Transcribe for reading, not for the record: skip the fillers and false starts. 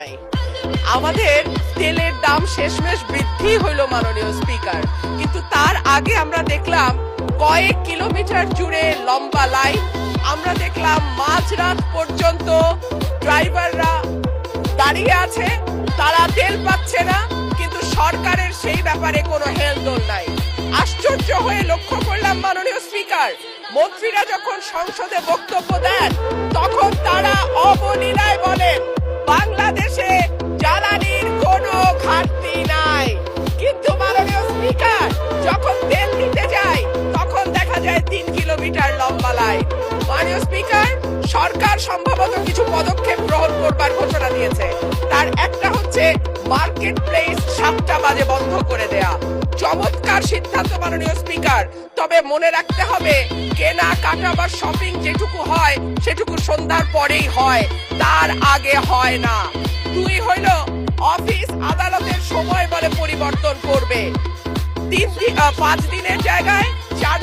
নাই। আমাদের তেলের দাম শেষমেশ বৃদ্ধি হইল মাননীয় স্পিকার, কিন্তু তার আগে আমরা দেখলাম কয়েক কিলোমিটার জুড়ে লম্বা লাইন। আমরা দেখলাম মাঝরাত পর্যন্ত ড্রাইভাররা দাঁড়িয়ে আছে, তারা তেল পাচ্ছে না, কিন্তু সরকারের সেই ব্যাপারে কোনো হেলদোল নাই। আশ্চর্য হয়ে লক্ষ্য করলাম মাননীয় স্পিকার, মন্ত্রীরা যখন সংসদে বক্তব্য দেন তখন তারা অবলীলায় বলেন বাংলাদেশে জ্বালানির কোনো ঘাটতি নাই, কিন্তু মাননীয় স্পিকার যখন তেল নিতে যায় তখন দেখা যায় 3 কিলোমিটার লম্বা লাইন। মাননীয় স্পিকার, সরকার সম্ভবত কিছু পদক্ষেপ গ্রহণ করবার ঘোষণা দিয়েছে। তার একটা হচ্ছে মার্কেট প্লেস 7টা বাজে বন্ধ করে দেয়া। চমৎকার সিদ্ধান্ত মাননীয় স্পিকার, তবে মনে রাখতে হবে কেনা কাটা বা শপিং যেটুকু হয় সেটুকু সন্ধ্যার পরেই হয়, তার আগে হয় না। 2 হইল অফিস আদালতের সময় বলে পরিবর্তন করবে, 5 দিনের জায়গায় 4